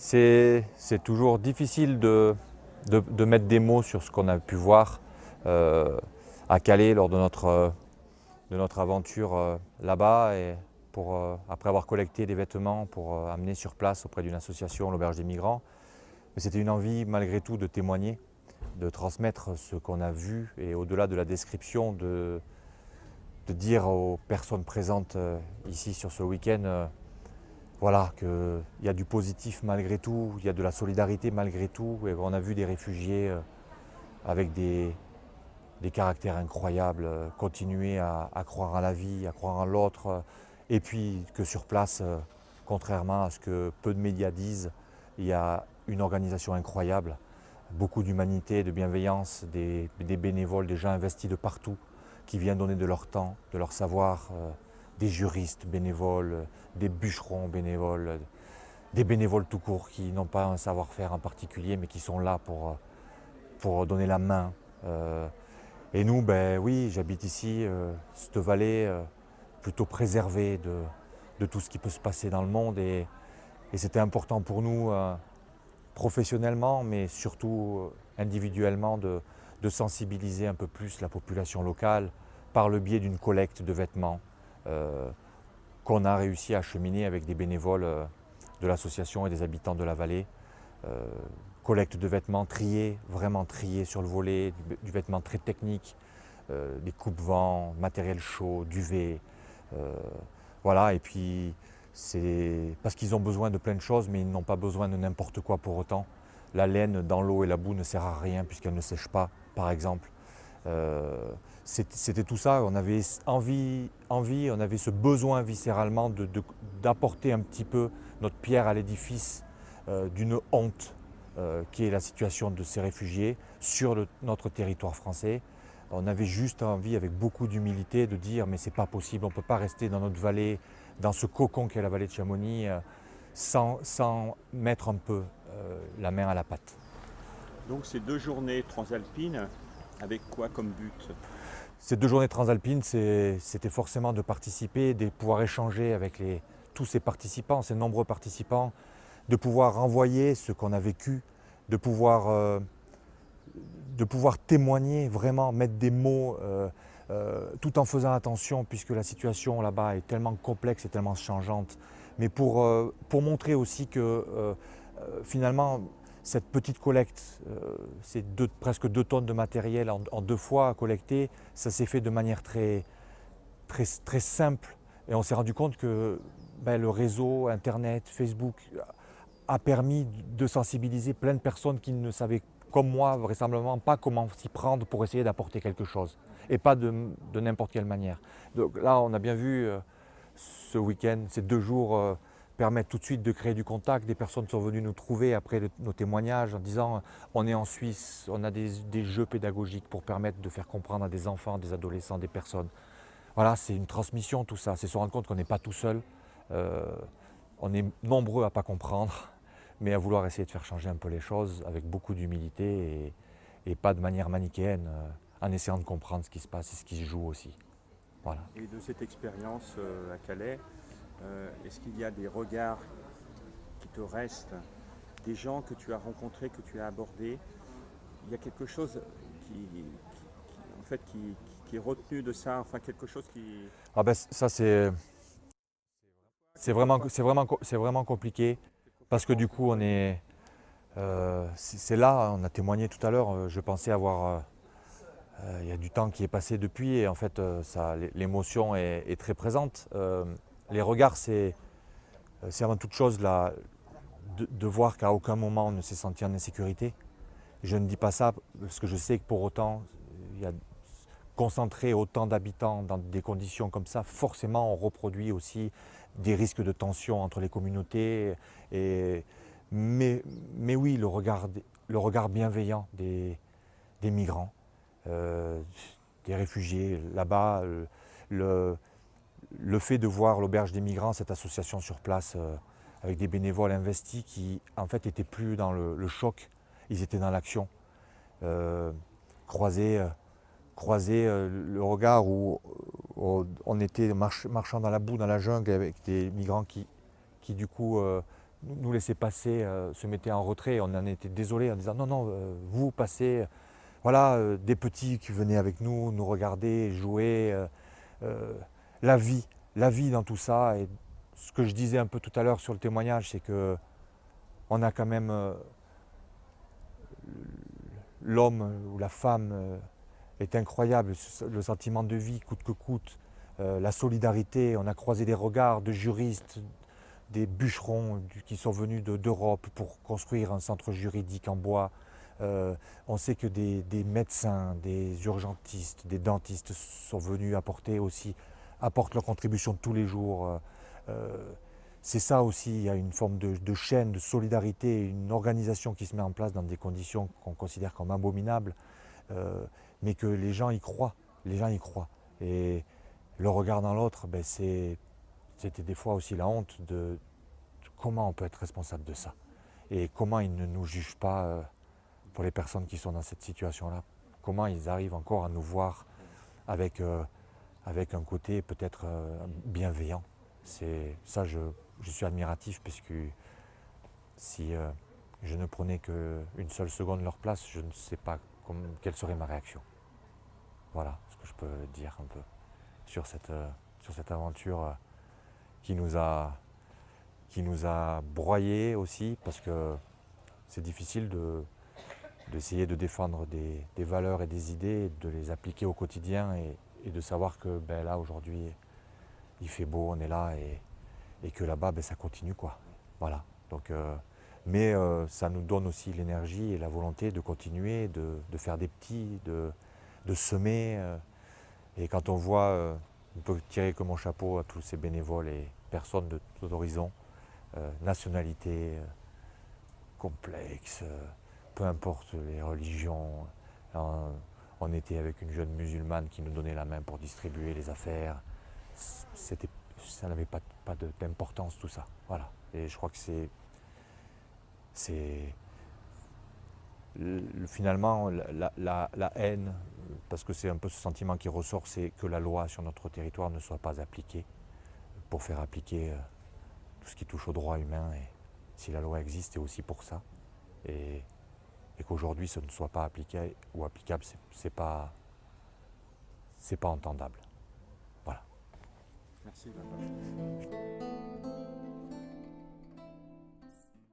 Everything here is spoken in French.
C'est toujours difficile de mettre des mots sur ce qu'on a pu voir à Calais lors de notre aventure là-bas et après avoir collecté des vêtements pour amener sur place auprès d'une association, l'Auberge des Migrants. Mais c'était une envie malgré tout de témoigner, de transmettre ce qu'on a vu et au-delà de la description, de dire aux personnes présentes ici sur ce week-end voilà, qu'il y a du positif malgré tout, il y a de la solidarité malgré tout. Et on a vu des réfugiés avec des caractères incroyables, continuer à croire à la vie, à croire en l'autre. Et puis que sur place, contrairement à ce que peu de médias disent, il y a une organisation incroyable, beaucoup d'humanité, de bienveillance, des bénévoles, des gens investis de partout, qui viennent donner de leur temps, de leur savoir, des juristes bénévoles, des bûcherons bénévoles, des bénévoles tout court qui n'ont pas un savoir-faire en particulier mais qui sont là pour donner la main. Et nous, ben oui, j'habite ici, cette vallée plutôt préservée de tout ce qui peut se passer dans le monde et c'était important pour nous professionnellement mais surtout individuellement de sensibiliser un peu plus la population locale par le biais d'une collecte de vêtements qu'on a réussi à acheminer avec des bénévoles de l'association et des habitants de la vallée. Collecte de vêtements triés, vraiment triés sur le volet, du vêtement très technique, des coupe-vents, matériel chaud, duvet. Voilà, et puis c'est parce qu'ils ont besoin de plein de choses, mais ils n'ont pas besoin de n'importe quoi pour autant. La laine dans l'eau et la boue ne sert à rien puisqu'elle ne sèche pas, par exemple. C'était tout ça, on avait envie, on avait ce besoin viscéralement d'apporter un petit peu notre pierre à l'édifice d'une honte qui est la situation de ces réfugiés sur notre territoire français. On avait juste envie, avec beaucoup d'humilité, de dire mais c'est pas possible, on ne peut pas rester dans notre vallée, dans ce cocon qu'est la vallée de Chamonix, sans mettre un peu la main à la pâte. Donc ces 2 journées transalpines, avec quoi comme but? Ces 2 journées transalpines, c'était forcément de participer, de pouvoir échanger avec tous ces participants, ces nombreux participants, de pouvoir renvoyer ce qu'on a vécu, de pouvoir témoigner, vraiment mettre des mots, tout en faisant attention puisque la situation là-bas est tellement complexe et tellement changeante. Mais pour montrer aussi que finalement, cette petite collecte, c'est presque 2 tonnes de matériel en 2 fois à collecter, ça s'est fait de manière très, très, très simple. Et on s'est rendu compte que le réseau, Internet, Facebook a permis de sensibiliser plein de personnes qui ne savaient, comme moi, vraisemblablement pas comment s'y prendre pour essayer d'apporter quelque chose. Et pas de n'importe quelle manière. Donc là, on a bien vu ce week-end, ces 2 jours permettent tout de suite de créer du contact. Des personnes sont venues nous trouver après nos témoignages en disant on est en Suisse, on a des jeux pédagogiques pour permettre de faire comprendre à des enfants, des adolescents, des personnes. Voilà, c'est une transmission tout ça, c'est se rendre compte qu'on n'est pas tout seul. On est nombreux à ne pas comprendre, mais à vouloir essayer de faire changer un peu les choses avec beaucoup d'humilité et pas de manière manichéenne, en essayant de comprendre ce qui se passe et ce qui se joue aussi. Voilà. Et de cette expérience à Calais, est-ce qu'il y a des regards qui te restent, des gens que tu as rencontrés, que tu as abordés? Il y a quelque chose en fait, qui est retenu de ça, enfin quelque chose qui... Ah ben, ça c'est vraiment compliqué parce que du coup c'est là, on a témoigné tout à l'heure, je pensais avoir, il y a du temps qui est passé depuis et en fait l'émotion est très présente. Les regards c'est avant toute chose de voir qu'à aucun moment on ne s'est senti en insécurité. Je ne dis pas ça parce que je sais que pour autant, il y a concentrer autant d'habitants dans des conditions comme ça, forcément on reproduit aussi des risques de tension entre les communautés. Mais oui, le regard bienveillant des migrants, des réfugiés là-bas, le fait de voir l'Auberge des Migrants, cette association sur place avec des bénévoles investis qui en fait n'étaient plus dans le choc, ils étaient dans l'action. Croiser le regard où on était marchant dans la boue, dans la jungle avec des migrants qui du coup nous laissaient passer, se mettaient en retrait. On en était désolé en disant non, non, vous passez. Voilà, des petits qui venaient avec nous, nous regarder, jouer. Euh, la vie dans tout ça. Et ce que je disais un peu tout à l'heure sur le témoignage, c'est que on a quand même l'homme ou la femme est incroyable, le sentiment de vie coûte que coûte, la solidarité. On a croisé des regards de juristes, des bûcherons qui sont venus d'Europe pour construire un centre juridique en bois. On sait que des médecins, des urgentistes, des dentistes sont venus apportent leur contribution tous les jours. C'est ça aussi, il y a une forme de chaîne, de solidarité, une organisation qui se met en place dans des conditions qu'on considère comme abominables, mais que les gens y croient. Les gens y croient. Et le regard dans l'autre, ben c'était des fois aussi la honte de comment on peut être responsable de ça. Et comment ils ne nous jugent pas pour les personnes qui sont dans cette situation-là. Comment ils arrivent encore à nous voir avec un côté peut-être bienveillant. Ça, je suis admiratif puisque si je ne prenais qu'une seule seconde leur place, je ne sais pas quelle serait ma réaction. Voilà ce que je peux dire un peu sur cette aventure qui nous a broyés aussi, parce que c'est difficile d'essayer de défendre des valeurs et des idées, de les appliquer au quotidien et de savoir que ben, là aujourd'hui il fait beau, on est là et que là-bas ben, ça continue quoi. Voilà. Donc, mais ça nous donne aussi l'énergie et la volonté de continuer, de faire des petits, de semer. Et quand on voit, on peut tirer que mon chapeau à tous ces bénévoles et personnes de tout horizon, nationalité, complexe, peu importe les religions. On était avec une jeune musulmane qui nous donnait la main pour distribuer les affaires. Ça n'avait pas d'importance tout ça. Voilà. Et je crois que finalement la haine, parce que c'est un peu ce sentiment qui ressort, c'est que la loi sur notre territoire ne soit pas appliquée pour faire appliquer tout ce qui touche aux droits humains. Et si la loi existe, c'est aussi pour ça. Et qu'aujourd'hui ce ne soit pas appliqué ou applicable, c'est pas entendable. Voilà. Merci.